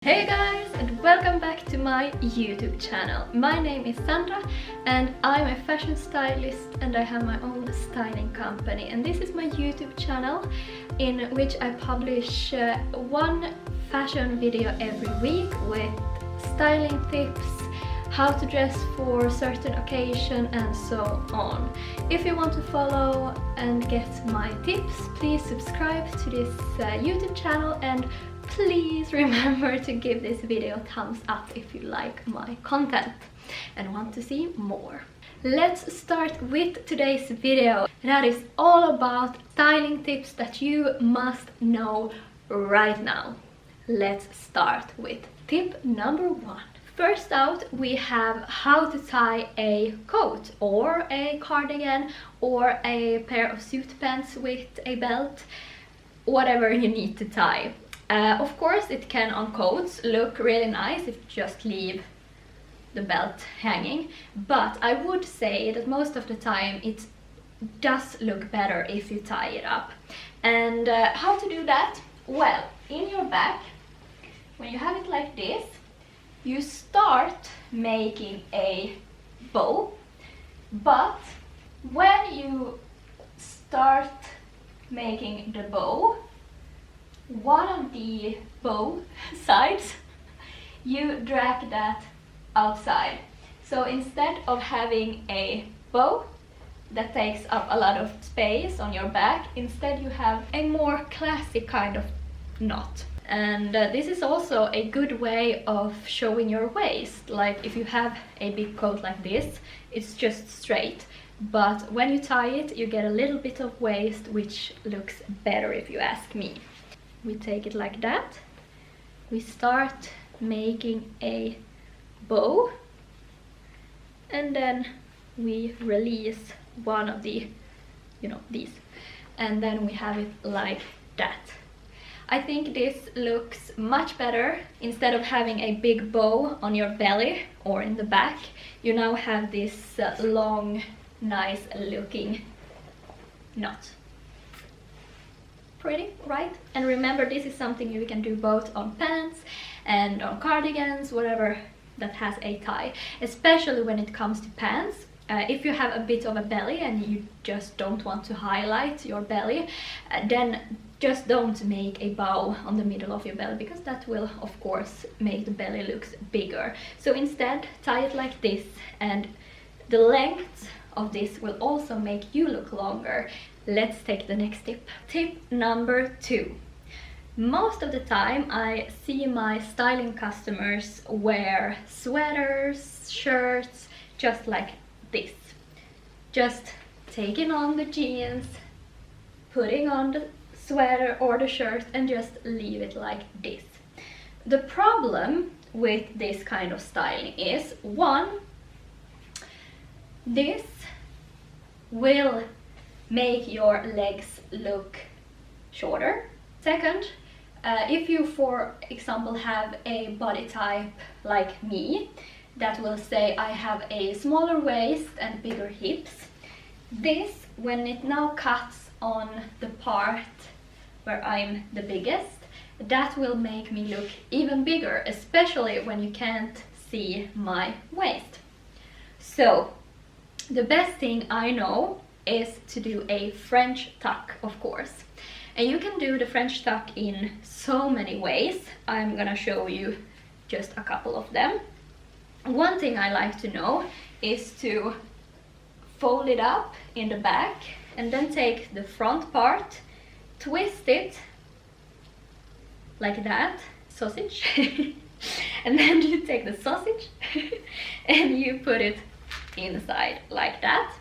Hey guys, and welcome back to my YouTube channel. My name is Sandra and I'm a fashion stylist and I have my own styling company, and this is my YouTube channel in which I publish one fashion video every week with styling tips, how to dress for certain occasion and so on. If you want to follow and get my tips, please subscribe to this YouTube channel, and please remember to give this video a thumbs up if you like my content and want to see more. Let's start with today's video. That is all about styling tips that you must know right now. Let's start with tip number 1. First out, we have how to tie a coat or a cardigan or a pair of suit pants with a belt, whatever you need to tie. Of course, it can on coats look really nice if you just leave the belt hanging, but I would say that most of the time it does look better if you tie it up. And how to do that? Well, in your back, when you have it like this, you start making a bow, but when you start making the bow, one of the bow sides, you drag that outside. So instead of having a bow that takes up a lot of space on your back, instead you have a more classic kind of knot. And this is also a good way of showing your waist. Like if you have a big coat like this, it's just straight. But when you tie it, you get a little bit of waist, which looks better if you ask me. We take it like that. We start making a bow. And then we release one of the, these. And then we have it like that. I think this looks much better. Instead of having a big bow on your belly or in the back, you now have this long, nice looking knot. Pretty, right? And remember, this is something you can do both on pants and on cardigans, whatever that has a tie. Especially when it comes to pants. If you have a bit of a belly and you just don't want to highlight your belly, then just don't make a bow on the middle of your belly, because that will of course make the belly looks bigger. So instead, tie it like this, and the length of this will also make you look longer. Let's take the next tip. Tip number 2. Most of the time I see my styling customers wear sweaters, shirts, just like this. Just taking on the jeans, putting on the sweater or the shirt and just leave it like this. The problem with this kind of styling is, 1, this will make your legs look shorter. Second, if you, for example, have a body type like me, that will say I have a smaller waist and bigger hips, this, when it now cuts on the part where I'm the biggest, that will make me look even bigger, especially when you can't see my waist. So the best thing I know is to do a French tuck, of course. And you can do the French tuck in so many ways. I'm gonna show you just a couple of them. One thing I like to know is to fold it up in the back and then take the front part, twist it like that, sausage, and then you take the sausage and you put it inside like that.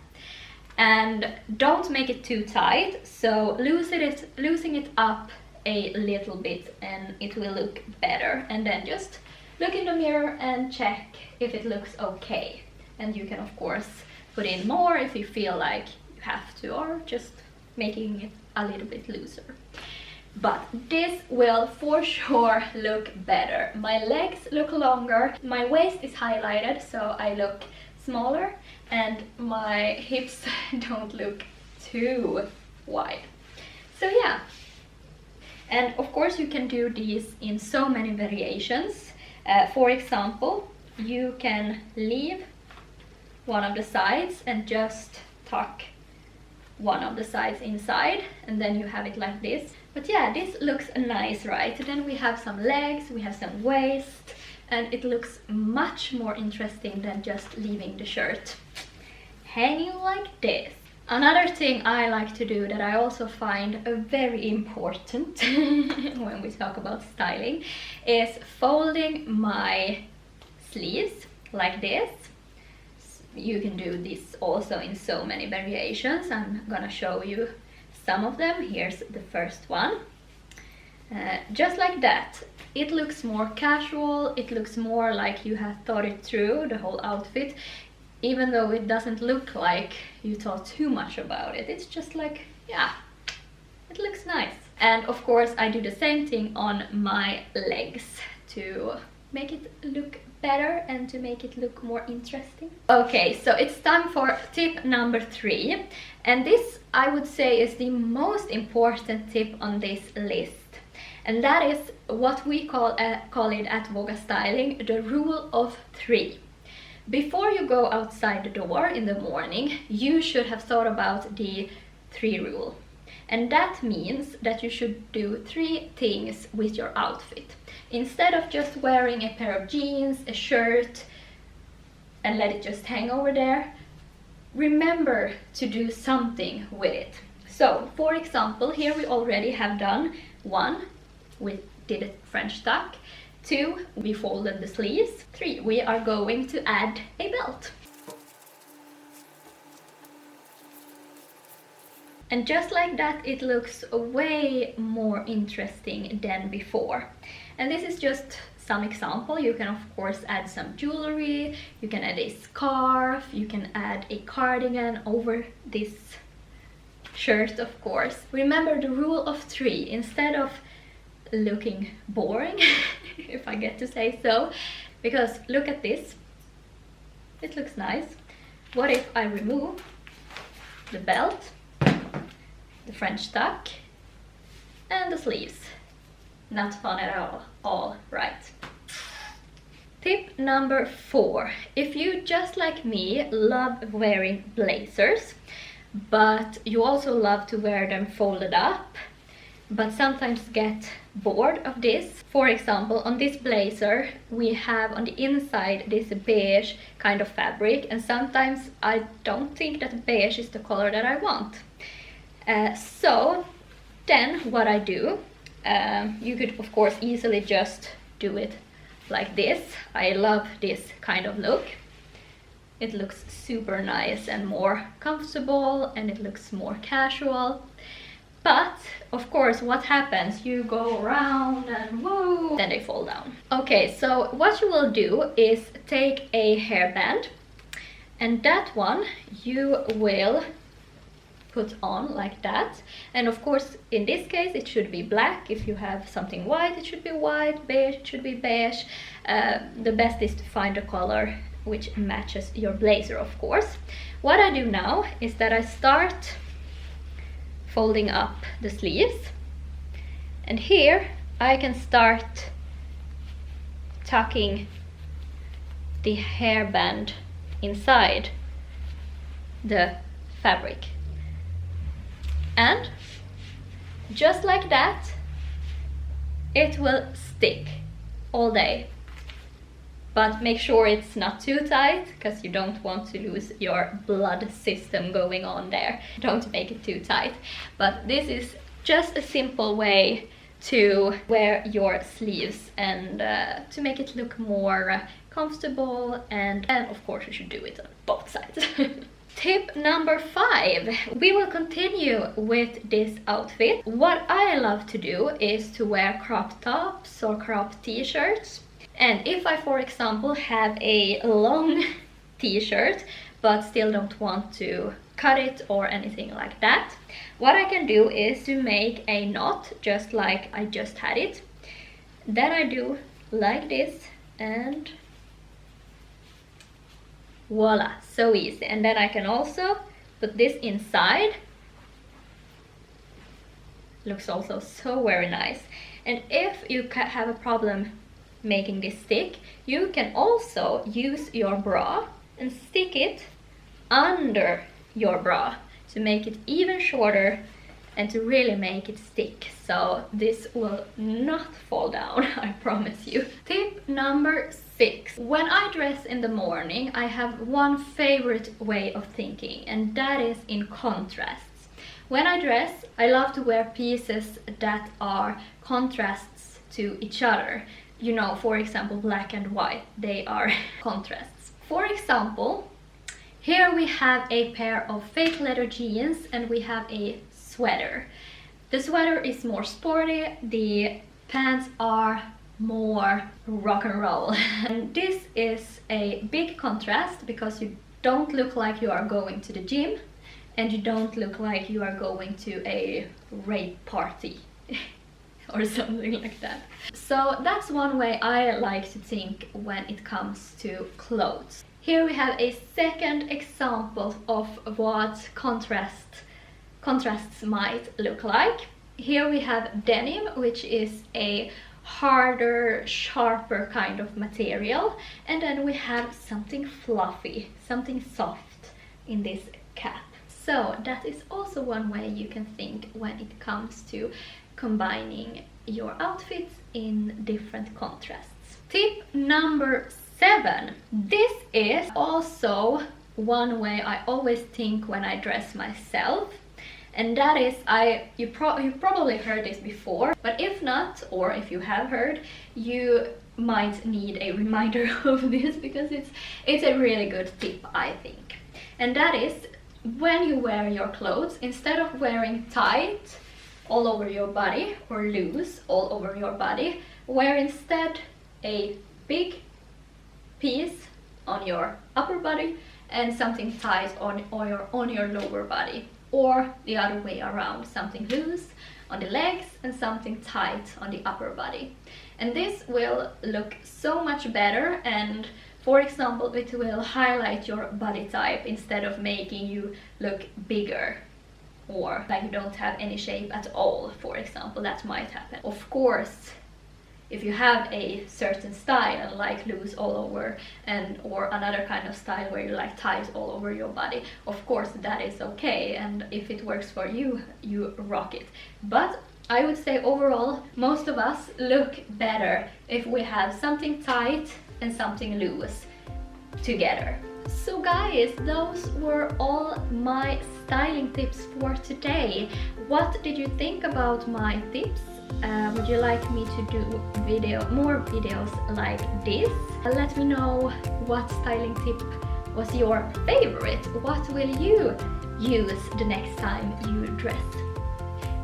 And don't make it too tight, so loosen it up a little bit and it will look better. And then just look in the mirror and check if it looks okay. And you can of course put in more if you feel like you have to, or just making it a little bit looser. But this will for sure look better. My legs look longer, my waist is highlighted so I look smaller, and my hips don't look too wide. So yeah, And of course you can do these in so many variations. For example, you can leave one of the sides and just tuck one of the sides inside, and then you have it like this. But yeah, this looks nice, right? Then we have some legs, we have some waist, and it looks much more interesting than just leaving the shirt hanging like this. Another thing I like to do that I also find very important when we talk about styling is folding my sleeves like this. You can do this also in so many variations. I'm gonna show you some of them. Here's the first one. Just like that. It looks more casual, it looks more like you have thought it through, the whole outfit, even though it doesn't look like you thought too much about it. It's just like, yeah, it looks nice. And of course I do the same thing on my legs to make it look better and to make it look more interesting. Okay, so it's time for tip number 3, and this I would say is the most important tip on this list, and that is what we call it at Voga Styling, the rule of 3. Before you go outside the door in the morning, you should have thought about the 3 rule, and that means that you should do 3 things with your outfit. Instead of just wearing a pair of jeans, a shirt, and let it just hang over there, remember to do something with it. So, for example, here we already have done 1, we did a French tuck, 2, we folded the sleeves, 3, we are going to add a belt. And just like that, it looks way more interesting than before. And this is just some example. You can of course add some jewelry, you can add a scarf, you can add a cardigan over this shirt, of course. Remember the rule of 3. Instead of looking boring, if I get to say so, because look at this, it looks nice. What if I remove the belt, the French tuck, and the sleeves? Not fun at all, right? Tip number 4. If you, just like me, love wearing blazers, but you also love to wear them folded up, but sometimes get bored of this. For example, on this blazer we have on the inside this beige kind of fabric, and sometimes I don't think that beige is the color that I want. So then what I do, you could of course easily just do it like this. I love this kind of look. It looks super nice and more comfortable, and it looks more casual. But of course, what happens? You go around and whoa, then they fall down. Okay, so what you will do is take a hairband, and that one you will put on like that. And of course, in this case it should be black. If you have something white, it should be white. Beige, it should be beige. The best is to find a color which matches your blazer, of course. What I do now is that I start folding up the sleeves, and here I can start tucking the hairband inside the fabric, and just like that it will stick all day. But make sure it's not too tight, because you don't want to lose your blood system going on there. Don't make it too tight. But this is just a simple way to wear your sleeves and to make it look more comfortable, and of course you should do it on both sides. Tip number 5. We will continue with this outfit. What I love to do is to wear crop tops or crop t-shirts. And if I, for example, have a long t-shirt but still don't want to cut it or anything like that, what I can do is to make a knot just like I just had it. Then I do like this, and voila, so easy. And then I can also put this inside looks also so very nice. And if you have a problem making this stick, you can also use your bra and stick it under your bra to make it even shorter and to really make it stick. So this will not fall down, I promise you. Tip number 6. When I dress in the morning, I have one favorite way of thinking, and that is in contrasts. When I dress, I love to wear pieces that are contrasts to each other. You know, for example, black and white, they are contrasts. For example, here we have a pair of fake leather jeans and we have a sweater. The sweater is more sporty, the pants are more rock and roll. And this is a big contrast because you don't look like you are going to the gym and you don't look like you are going to a rave party or something like that. So that's one way I like to think when it comes to clothes. Here we have a second example of what contrasts might look like. Here we have denim, which is a harder, sharper kind of material, and then we have something fluffy, something soft in this cap. So that is also one way you can think when it comes to combining your outfits in different contrasts. Tip number 7. This is also one way I always think when I dress myself, and that is, you probably heard this before, but if not, or if you have heard, you might need a reminder of this because it's a really good tip, I think. And that is, when you wear your clothes, instead of wearing tight all over your body or loose all over your body, wear instead a big piece on your upper body and something tight on your lower body, or the other way around, something loose on the legs and something tight on the upper body. And this will look so much better, and for example, it will highlight your body type instead of making you look bigger or like you don't have any shape at all, for example. That might happen. Of course, if you have a certain style like loose all over or another kind of style where you like tight all over your body, of course that is okay, and if it works for you, you rock it. But I would say overall, most of us look better if we have something tight and something loose together. So guys, those were all my styling tips for today. What did you think about my tips? Would you like me to do more videos like this? Let me know what styling tip was your favorite. What will you use the next time you dress?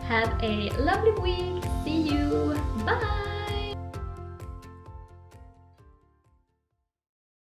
Have a lovely week. See you. Bye!